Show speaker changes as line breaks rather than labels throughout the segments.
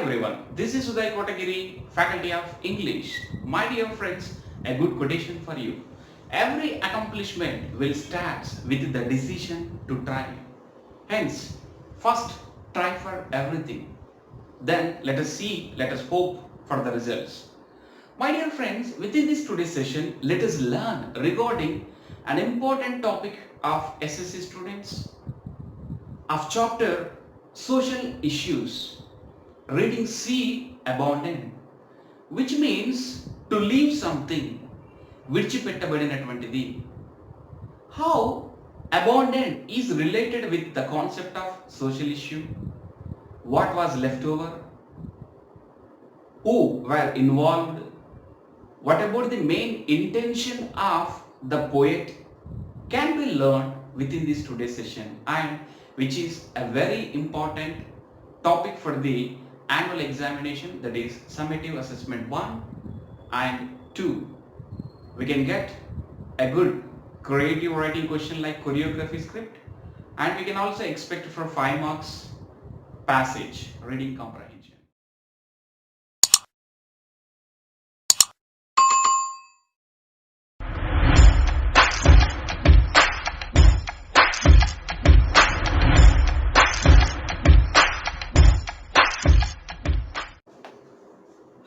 everyone, this is Uday Kotagiri, Faculty of English. My dear friends, a good quotation for you. Every accomplishment will start with the decision to try. Hence, first try for everything. Then let us hope for the results. My dear friends, within this today's session, let us learn regarding an important topic of SSC students of chapter Social Issues. Reading C, abandon, which means to leave something, విడిచిపెట్టబడినటువంటిది. How abandon is related with the concept of social issue? What was left over? Who were involved? What about the main intention of the poet can be learned within this today's session, and which is a very important topic for the annual examination, that is summative assessment 1 and 2. We can get a good creative writing question like choreography script, and we can also expect for 5 marks passage reading comprehension.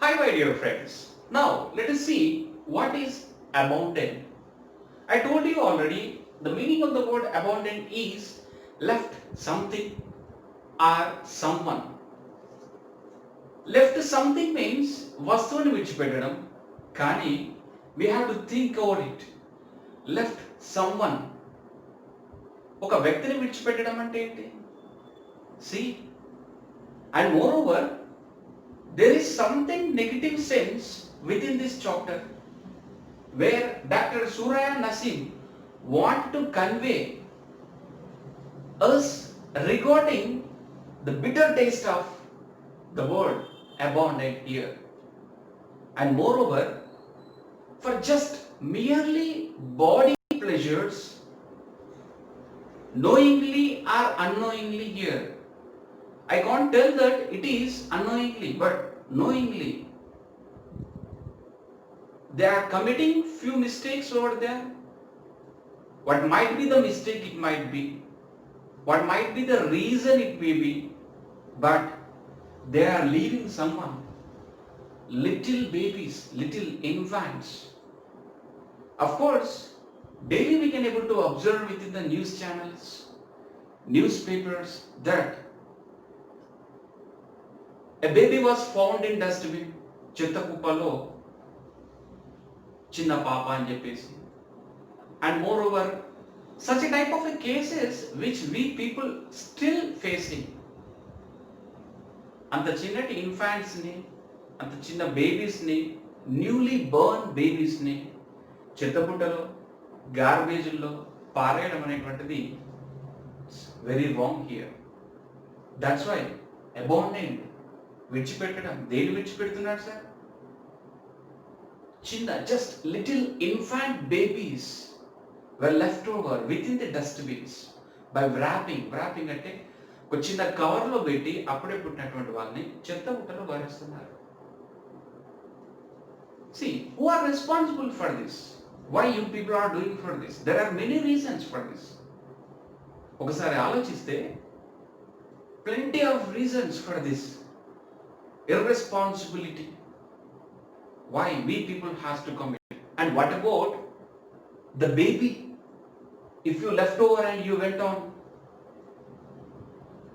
Hi my dear friends, now let us see what is abandon. I told you already the meaning of the word abandon is left something or someone. Left something means వస్తువుని విడిచిపెట్టడం, కానీ we have to think about it. Left someone, ఒక వ్యక్తిని విడిచిపెట్టడం అంటే ఏంటి? See, and moreover there is something negative sense within this chapter where Dr. Suraya Nasim want to convey us regarding the bitter taste of the word abandoned here. And moreover, for just merely body pleasures, knowingly or unknowingly here, I can't tell that it is unknowingly, but knowingly. They are committing few mistakes over there. What might be the mistake it might be, what might be the reason it may be, but they are leaving someone, little babies, little infants. Of course, daily we can able to observe within the news channels, newspapers, that a baby was found in dustbin, చిత్తకుప్పలో చిన్న పాప అని చెప్పేసి. And moreover, such a type of a cases which we people still facing. అంత చిన్నటి infants ని, అంత చిన్న babies ని, newly burn babies ని చెత్తబుట్టలో, గార్బేజ్లో పారేయడం అనేటువంటిది very wrong here. That's why abandoned, విడిచిపెట్టడం. దేని విడిచిపెడుతున్నాడు సార్? చిన్న just little infant babies were left over within the dustbins by wrapping అంటే ఒక చిన్న కవర్లో పెట్టి అప్పుడే పుట్టినటువంటి వాళ్ళని చెత్త బుట్టలో వారేస్తున్నారు. See, who are responsible for this? Why you people are doing for this? There are many reasons for this. ఒకసారి ఆలోచిస్తే plenty of reasons for this irresponsibility. Why we people has to commit? And what about the baby? If you left over and you went on.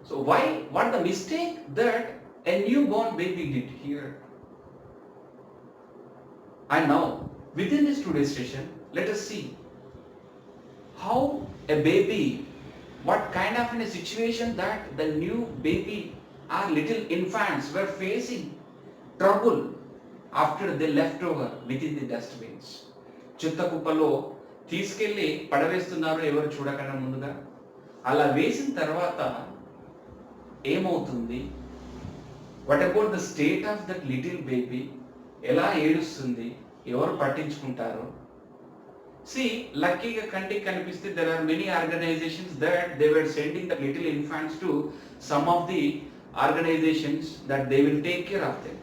So why, what the mistake that a newborn baby did here? And now, within this today's session, let us see how a baby, what kind of in a situation that the new baby or little infants were facing trouble after they left over within the dustbins. చిత్తకుప్పలో తీసుకెళ్ళి పడవేస్తున్నారు ఎవరు చూడకుండా ముందుగా. అలా వేసిన తర్వాత ఏమవుతుంది? What about the state of that little baby? ఎలా ఏడుస్తుంది? ఎవరు పట్టించుకుంటారు? See, లక్కీగా కంటికి కనిపిస్తే there are many organizations that they were sending the little infants to some of the organisations that they will take care of them.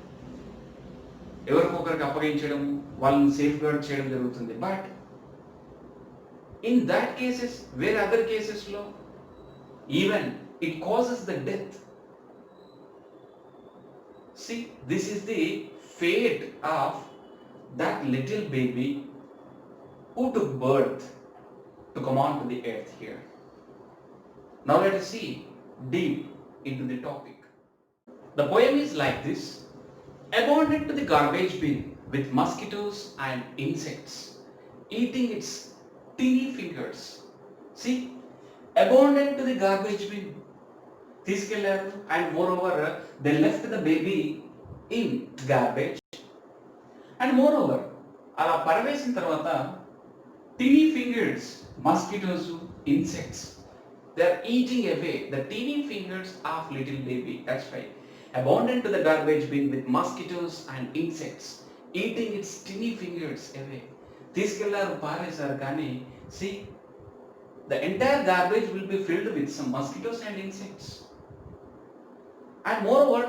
ఎవరికొకరికి అప్పగించడం, వాళ్ళని సేఫ్ గార్డ్ చేయడం జరుగుతుంది. బట్ ఇన్ దట్ కేసెస్, వేరే అదర్ కేసెస్లో even it causes the death. See, this is the fate of that little baby who took birth to come on to the earth here. Now let us see deep into the topic. The poem is like this: abandoned to the garbage bin with mosquitoes and insects eating its teeny fingers. See, abandoned to the garbage bin. తీసుకెళ్లారు, and moreover they left the baby in garbage. And moreover అలా పరవేసిన తర్వాత teeny fingers mosquitoes, insects, they are eating away the teeny fingers of little baby. That's why abandon to the garbage bin with mosquitoes and insects eating its teeny fingers away. తీసుకెళ్లారు, పారేశారు, కానీ see the entire garbage will be filled with some mosquitoes and insects. And moreover,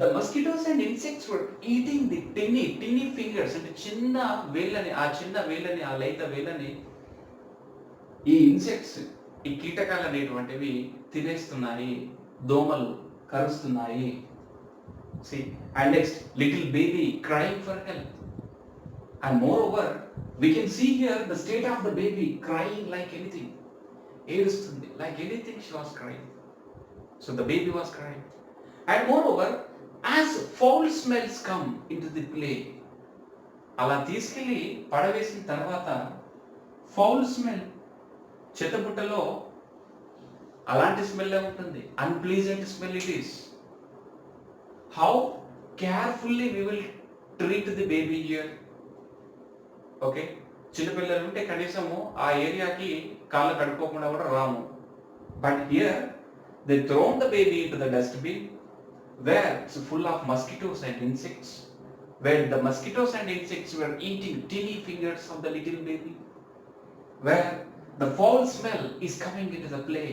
the mosquitoes and insects were eating the teeny fingers, and చిన్న వేళ్ళని, ఆ లేత వేళ్ళని ఈ insects, ఈ కీటకాలు అనేటువంటివి తినేస్తున్నాయి, దోమలు కరుస్తున్నాయి. See, and next, little baby crying for help. And moreover, we can see here the state of the baby crying like anything. ఏడుస్తుంది, like anything she was crying. So the baby was crying. And moreover, as foul smells come into the play, అలా తీసుకెళ్ళి పడవేసిన తర్వాత foul smell, చెత్తబుట్టలో అలాంటి smell ఉంటుంది, unpleasant smell it is. How carefully we will treat the baby here. Okay, చిన్నపిల్లలు ఉంటే కనీసము ఆ ఏరియాకి కాళ్ళు కడుక్కోకుండా కూడా రాము. But here they thrown the baby into the dustbin where it's full of mosquitoes and insects, where the mosquitoes and insects were eating teeny fingers of the little baby, where the foul smell is coming in to the play.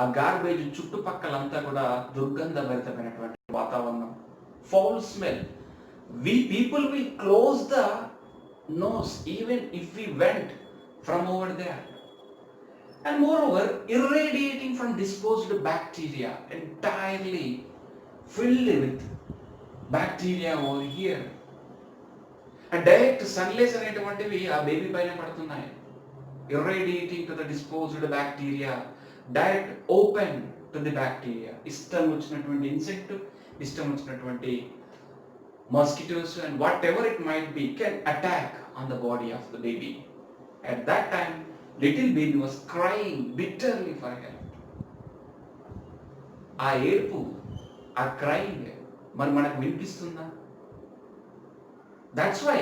ఆ garbage చుట్టుపక్కలంతా కూడా దుర్గంధభరితమైనటువంటి వాతావరణం, foul smell. We people will close the nose even if we went from over there. And moreover, irradiating from disposed bacteria, entirely filled with bacteria over here. And direct sunlight అనేటువంటివి ఆ baby పైన పడుతున్నాయి. Irradiating to the disposed bacteria, direct open to the bacteria. ఇష్టం వచ్చినటువంటి insect, ఇష్టం వచ్చినటువంటి mosquitoes and whatever it might be can attack on the body of the baby. At that time, little baby was crying bitterly for help. ఆ ఏడుపు, ఆ crying మరి మనకు వినిపిస్తుందా? That's why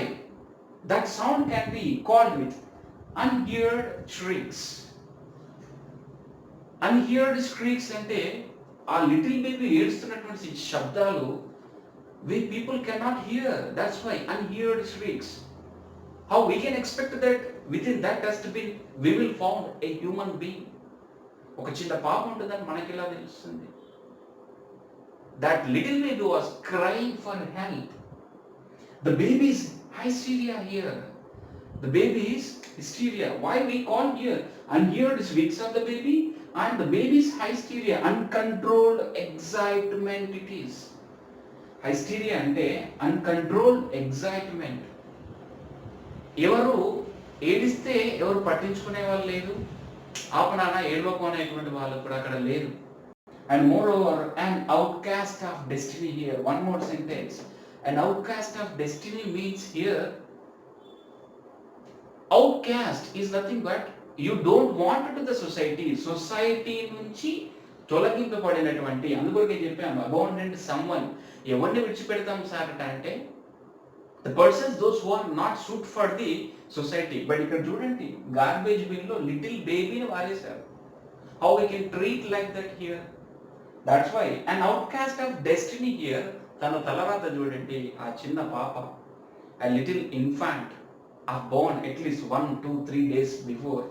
that sound can be called with unheard shrieks. Unheard shrieks అంటే ఆ little baby ఏడుస్తున్నటువంటి శబ్దాలు we people cannot hear. That's why unheard shrieks. How we can expect that within that dustbin we will found a human being? ఒక చిన్న పాప ఉంటుందని మనకి ఎలా తెలుస్తుంది? That little baby was crying for help. The baby's hysteria here. The baby's hysteria. Why we call here unheard shrieks of the baby and the baby's hysteria, uncontrolled excitement it is. హైస్టీరియా అంటే uncontrolled excitement. ఎవరు ఏడిస్తే ఎవరు పట్టించుకునే వాళ్ళు లేదు, ఆపనానా ఏడవకు అనేటువంటి వాళ్ళు కూడా అక్కడ లేరు. And moreover an outcast of destiny here. One more sentence, an outcast of destiny means here outcast is nothing but you don't want to the society నుంచి తొలగింపబడినటువంటి. అందుకొరకే చెప్పాము అబౌండెంట్ సమ్వన్. ఎవరిని విడిచిపెడతాం సార్ అంటే the persons those who are not suit for the society. But ఇక్కడ చూడండి, garbage bin లో లిటిల్ బేబీని వారేశారు. How we can treat like that here? That's why an outcast of destiny here. తన తలరాత చూడండి, ఆ చిన్న పాప, a little infant of born at least 1, 2, 3 days before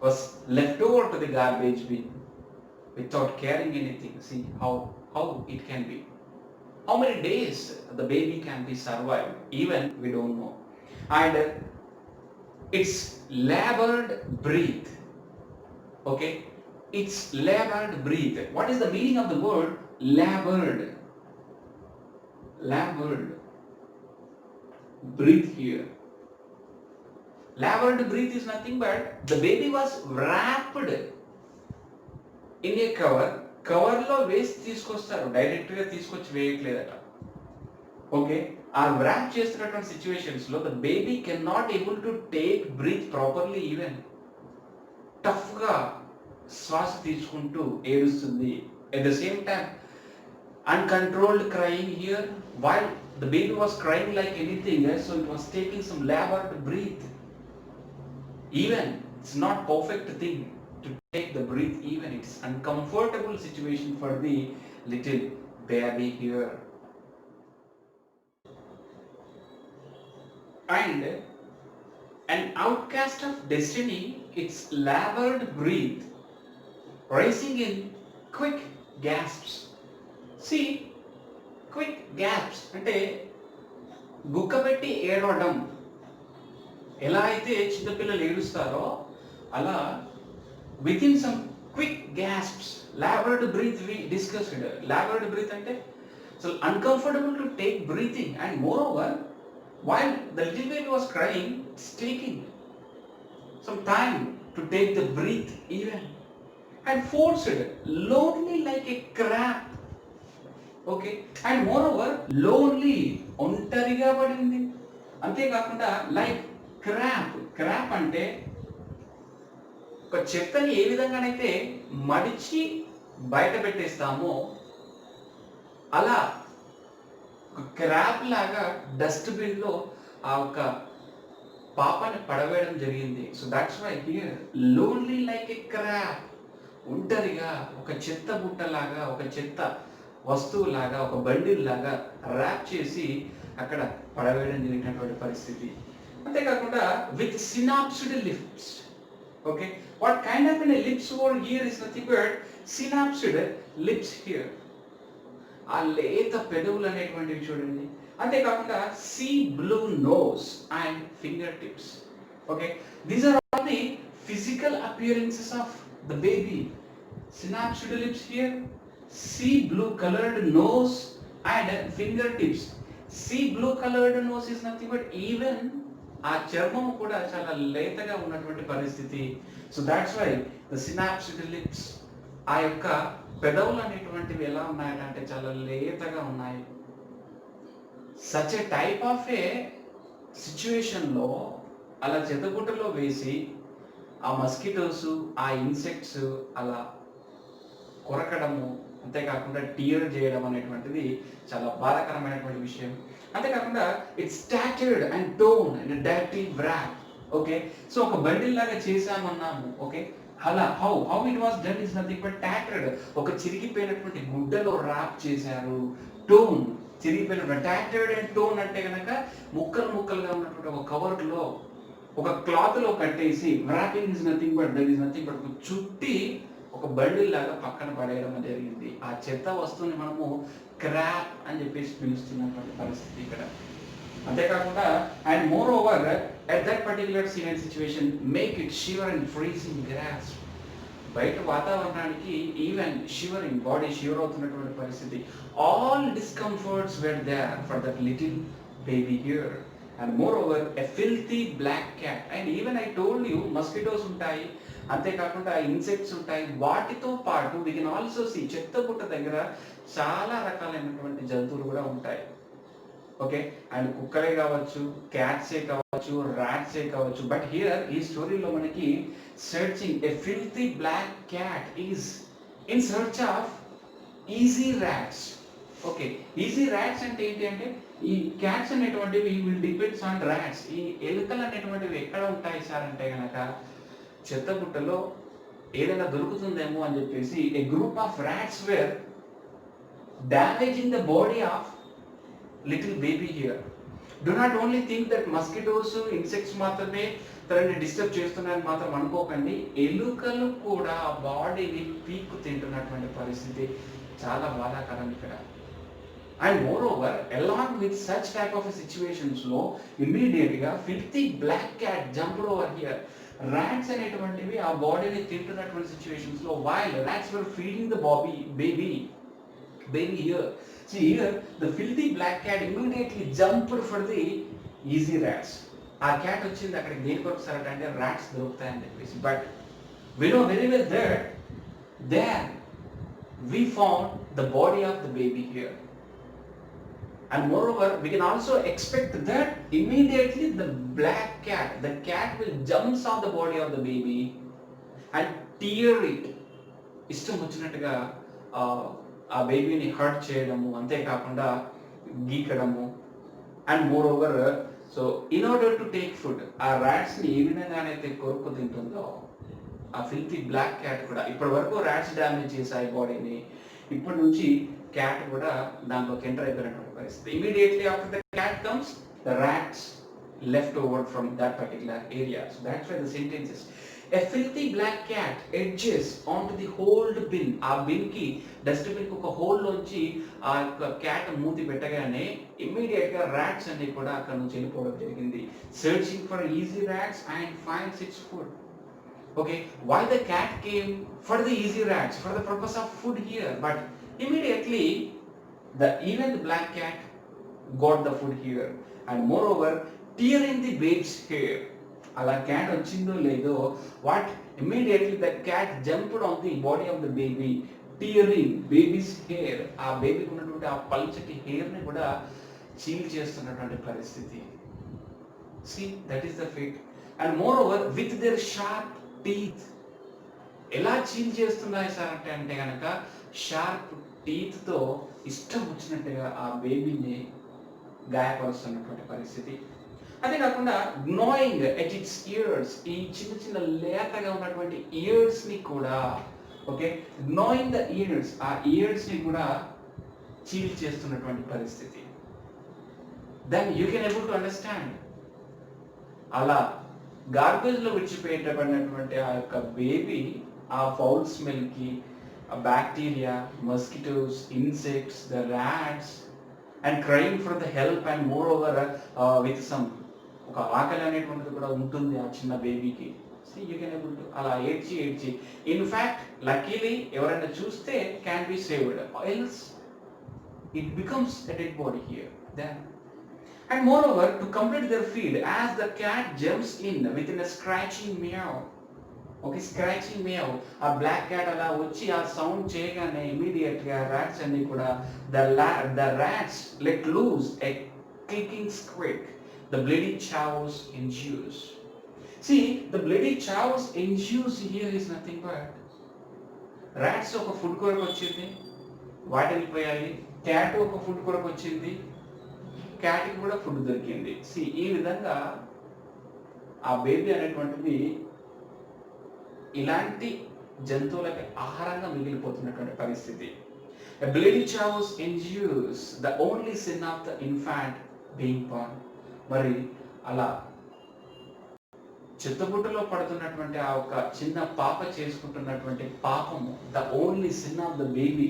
was left over to the garbage bin without caring anything. See how it can be. How many days the baby can be survived, even we don't know. And it's labored breath. Okay, it's labored breath. What is the meaning of the word labored? Labored breath here. Labored breath is nothing but the baby was wrapped in a cover. కవర్లో వేసి తీసుకొస్తారు, డైరెక్ట్గా తీసుకొచ్చి వేయట్లేదట. Okay, ఆ wrap చేస్తున్నటువంటి సిచ్యువేషన్స్లో the baby can not able to take breath properly, even టఫ్గా శ్వాస తీసుకుంటూ ఏడుస్తుంది. At the same time uncontrolled crying here, while the baby was crying like anything else, so it was taking some labor to breathe. Even it's not perfect thing to take the breath, even it's uncomfortable situation for the little baby here. And an outcast of destiny, its labored breath rising in quick gasps. See, quick gasps అంటే గుక్కబెట్టి ఏడవడం. ఎలా అయితే చిన్నపిల్లలు ఏడుస్తారో అలా within some quick gasps laboured breath we discussed. Laboured breath అంటే so uncomfortable to take breathing, and moreover while the little baby was crying, it's taking some time to take the breath even, and forced, lonely like a crab. Okay, and more over lonely, ఒంటరిగా పడింది. అంతేకాకుండా like crop. Crop అంటే ఒక చెత్తని ఏ విధంగానైతే మడిచి బయట పెట్టేస్తామో అలా క్రాప్ లాగా డస్ట్బిన్లో ఆ ఒక పాపని పడవేయడం జరిగింది. So that's why here lonely like a crap, ఒంటరిగా ఒక చెత్త బుట్టలాగా, ఒక చెత్త వస్తువులాగా, ఒక బండిల్ లాగా ర్యాప్ చేసి అక్కడ పడవేయడం జరిగినటువంటి పరిస్థితి. అంతేకాకుండా with synapsed lips. Okay, what kind of lips word here is nothing but synapsed lips here. ఆ లేత పెదవులు అనేటువంటివి చూడండి. అంతేకాకుండా sea blue nose and finger tips. Okay, these are all the physical appearances of the baby. Synapsed lips here, sea blue colored nose and fingertips. Sea blue colored nose is nothing but even ఆ చర్మం కూడా చాలా లేతగా ఉన్నటువంటి పరిస్థితి. So that's why the synapsed lips, ఆ యొక్క పెదవులు అనేటువంటివి ఎలా ఉన్నాయంటే చాలా లేతగా ఉన్నాయి. Such a type of a సిచ్యువేషన్లో అలా చెత్తగుట్టలో వేసి ఆ మస్కిటోస్, ఆ ఇన్సెక్ట్స్ అలా కొరకడము, అంతేకాకుండా టీయర్ చేయడం అనేటువంటిది చాలా బాధాకరమైనటువంటి విషయం. అంతేకాకుండా it's tattered and torn and dirty wrap. Okay, so ఒక బండిల్ లాగా చేశామన్నాము. ఓకే, అలా how it was done is nothing but tattered. ఒక చిరిగిపోయినటువంటి గుడ్డలో ర్యాప్ చేశారు. టోన్, చిరిగిపోయిన టాటర్డ్ అండ్ టోన్ అంటే కనుక ముక్కలు ముక్కలుగా ఉన్నటువంటి ఒక కవర్లో, ఒక క్లాత్ లో కట్టేసి wrapping is nothing but that is nothing but చుట్టి ఒక బండిల్ లాగా పక్కన పడేయడం జరిగింది. ఆ చెత్త వస్తువుని మనము క్రాప్ అని చెప్పేసి పిలుస్తున్నటువంటి పరిస్థితి ఇక్కడ. అంతేకాకుండా and moreover at that particular scene and situation make it shiver and freezing grass. బయట వాతావరణానికి ఈవెన్ షివరింగ్, బాడీ షివర్ అవుతున్నటువంటి పరిస్థితి. All discomforts were there for that little baby here. And moreover a filthy black cat. And even I told you mosquitoes ఉంటాయి, అంతేకాకుండా insects ఉంటాయి. వాటితో పాటు we can also see చెత్త పుట్ట దగ్గర చాలా రకాలైనటువంటి జంతువులు కూడా ఉంటాయి. ఓకే, అండ్ కుక్కలే కావచ్చు, క్యాట్సే కావచ్చు, ర్యాట్సే కావచ్చు. బట్ హియర్ ఈ స్టోరీలో మనకి searching a filthy black cat is in search of easy rats. Okay, easy rats అంటే ఏంటి అంటే ఈ క్యాట్స్ అనేటువంటివి విల్ డిపెండ్స్ ఆన్ ర్యాట్స్. ఈ ఎలుకలు అనేటువంటివి ఎక్కడ ఉంటాయి సార్ అంటే కనుక చెత్తగుట్టలో ఏదైనా దొరుకుతుందేమో అని చెప్పేసి a group of rats were damaging the body of little baby here. Do not only think that mosquitoes, insects మాత్రమే తనని డిస్టర్బ్ చేస్తున్నాయని మాత్రం అనుకోకండి. ఎలుకలు కూడా బాడీని పీక్కు తింటున్నటువంటి పరిస్థితి. చాలా బాధాకరం ఇక్కడ. And moreover, along with such type of situations లో immediate గా filthy black cat jumped over here. Rats అనేటువంటివి ఆ బాడీని తింటున్నటువంటి situations లో while rats were feeding the baby here. See here, the filthy black cat immediately jumped for the easy rats. ఆ cat వచ్చింది అక్కడికి దేని కొరకు సార్ అంటే ర్యాట్స్ దొరుకుతాయని చెప్పేసి. But we know very well that there we found the body of the baby here. And moreover, we can also expect that immediately the cat will jumps on the body of the baby and tear it. ఇష్టం వచ్చినట్టుగా ఆ బేబీని hurt చేయడము, అంతేకాకుండా గీకడము. And moreover, so in order to take food, ఆ ర్యాట్స్ని ఏ విధంగానైతే కొరుకు తింటుందో ఆ ఫిల్తీ బ్లాక్ క్యాట్ కూడా ఇప్పటి వరకు ర్యాట్స్ డ్యామేజ్ చేశాయి బాడీని, ఇప్పటి నుంచి క్యాట్ కూడా దాంట్లోకి ఎంటర్ అయిపోయినటువంటి పరిస్థితి. Immediately after the cat comes the rats left over from that particular area. So that's why the sentence is, a filthy black cat edges onto the old bin. ఆ bin కి dust bin కి ఒక whole లోంచి ఆ cat మూతి పెట్టగానే immediate గా rats అన్ని కూడా అక్కడ నుంచి వెళ్ళిపోవడం జరిగింది. Searching for easy rats and finds it's food. Okay, why the cat came? For the easy rats, for the purpose of food here. But immediately even the black cat got the food here. And moreover, tearing the baby's hair. అలా cat వచ్చిందో లేదో, what immediately the cat jumped on the body of the baby, tearing baby's hair. ఆ బేబీకి ఉన్నటువంటి ఆ పల్చటి hair ని కూడా చీల్ చేస్తున్నటువంటి పరిస్థితి. See, that is the fate. And moreover, with their sharp teeth. ఎలా చీల్ చేస్తున్నాయి సార్ అంటే కనుక షార్ప్ టీత్ తో ఇష్టం వచ్చినట్టుగా ఆ బేబీని గాయపరుస్తున్నటువంటి పరిస్థితి. అంతేకాకుండా gnawing at its ears, ఈ చిన్న చిన్న లేతగా ఉన్నటువంటి ఇయర్స్ ని కూడా, ఓకే, gnawing the ears, ఆ ఇయర్స్ ని కూడా చీల్ చేస్తున్నటువంటి పరిస్థితి. Then you can able to understand, అలా గార్బేజ్ లో విడిచిపెట్టబడినటువంటి ఆ యొక్క బేబీ ఆ ఫౌల్ స్మెల్ కి ఆ bacteria, mosquitoes, insects, the rats and crying for the help and more over with some, ఒక ఆకలి అనేటువంటిది కూడా ఉంటుంది ఆ చిన్న బేబీకి. యూ కెన్ ఏబుల్ టు అలా ఏడ్చి ఇన్ఫాక్ట్ లక్కీలీ ఎవరైనా చూస్తే can be saved, else it becomes a dead body here. Then and moreover, to complete their feed, as the cat jumps in within a scratching meow. Okay, scratching meow, a black cat ala vachi aa sound cheyagane immediate ga rats anni kuda the rats let loose a clicking squeak. The bloody chaos ensues. See, the bloody chaos ensues here is nothing but rats oka food koraku vachindi, vaati vellipoyayi. Cat oka food koraku vachindi, క్యాట్కి కూడా food దొరికింది. ఈ విధంగా ఆ baby అనేటువంటిది ఇలాంటి జంతువులకి ఆహారంగా మిగిలిపోతున్నటువంటి పరిస్థితి. A bloody chaos ensues, the only sin of the infant being born. మరి అలా చిత్తబుట్టలో పడుతున్నటువంటి ఆ ఒక చిన్న పాప చేసుకుంటున్నటువంటి పాపము, the only sin of the baby,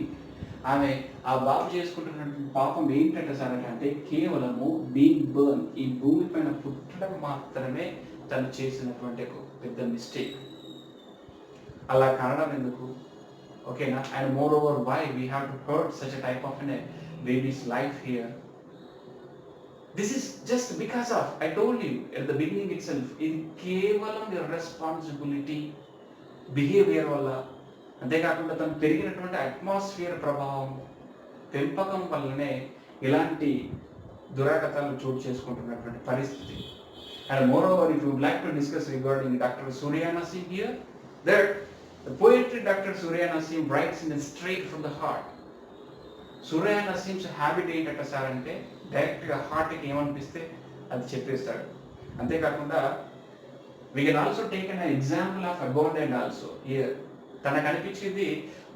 ఆమె ఆ బాబు చేసుకుంటున్నటువంటి పాపం ఏంటంటే సార్ అంటే కేవలము బీయింగ్ బర్న్, ఈ భూమి పైన పుట్టడం మాత్రమే తను చేసినటువంటి ఒక పెద్ద మిస్టేక్. అలా కనడం ఎందుకు? ఓకేనా? And moreover why we have to hurt such a type of a babies life here. This is just because of, I told you at the beginning itself, ఇది కేవలం ఇర్రెస్పాన్సిబిలిటీ బిహేవియర్ వల్ల, అంతేకాకుండా తను పెరిగినటువంటి atmosphere ప్రభావం, పెంపకం వల్లనే ఇలాంటి దురాగతాలు చోటు చేసుకుంటున్నటువంటి పరిస్థితి. And moreover, if you would like to discuss regarding doctor Surya Naseem here, that the poetry doctor Surya Naseem writes in straight from the heart. Surya నసీమ్స్ హ్యాబిట్ ఏంటంటే సార్ అంటే డైరెక్ట్గా హార్ట్కి ఏమనిపిస్తే అది చెప్పేస్తాడు. అంతేకాకుండా we can also take an example of abundant also here. తనకు అనిపించింది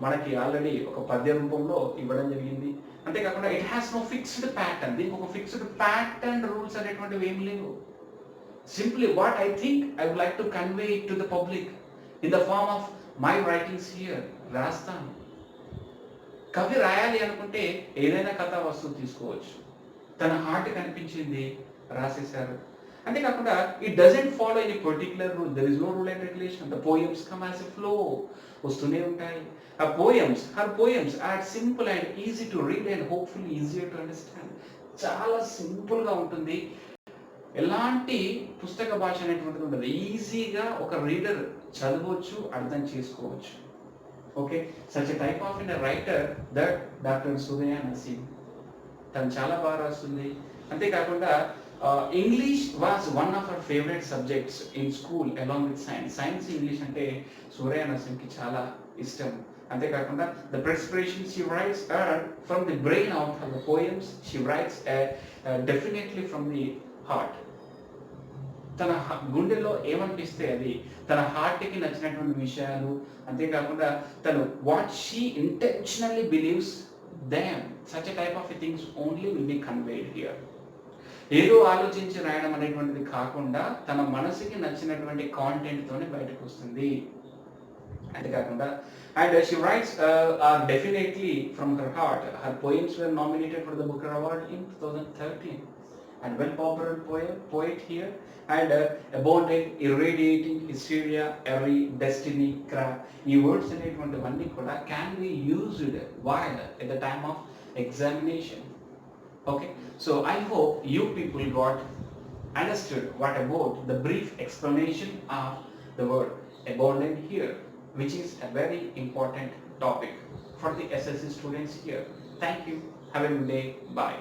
మనకి ఆల్రెడీ ఒక పద్య రూపంలో ఇవ్వడం జరిగింది. అంతేకాకుండా it has no fixed pattern, దీనికి ఒక ఫిక్స్డ్ ప్యాటర్న్ రూల్స్ అనేటువంటివి ఏం లేవు. Simply what I think I would like to convey it to the public in the form of my writings here. రాస్తాను కవి రాయాలి అనుకుంటే ఏదైనా కథా వస్తువు తీసుకోవచ్చు. తన హార్ట్ కనిపించింది రాసేశారు. అంతేకాకుండా it doesn't follow any particular rule. There is no rule and regulation. The poems come as a flow. వస్తూనే ఉంటాయి. ఆ poems, her poems are simple and easy to read and hopefully easier to understand. చాలా సింపుల్గా ఉంటుంది. ఎలాంటి పుస్తక భాష అనేటువంటిది ఉండదు. ఈజీగా ఒక రీడర్ చదవచ్చు, అర్థం చేసుకోవచ్చు. Okay, such a type of in a writer that doctor Suraiya Naseem. తను చాలా బాగా రాస్తుంది. అంతేకాకుండా English was one of our favourite subjects in school along with science. Science English అంటే సూరయ్య నసీంకి చాలా ఇష్టం. అంతేకాకుండా the perspiration she writes are from the brain out of the poems. She writes definitely from the heart. తన గుండెలో ఏమనిపిస్తే అది, తన హార్ట్కి నచ్చినటువంటి విషయాలు. అంతేకాకుండా తను what she intentionally believes them, such a type of things only will be conveyed here. ఏదో ఆలోచించి రాయడం అనేటువంటిది కాకుండా తన మనసుకి నచ్చినటువంటి కాంటెంట్తోనే బయటకు వస్తుంది. అంతేకాకుండా and she writes are definitely from her heart. Her poems were nominated for the Booker award in 2013 and well popular poet here and abundant irradiating hysteria every destiny crack. ఈ వర్డ్స్ అనేటువంటివన్నీ కూడా can be used while at the time of examination. Okay, so I hope you people got understood what about the brief explanation of the word abundant here, which is a very important topic for the SSC students here. Thank you. Have a good day. Bye.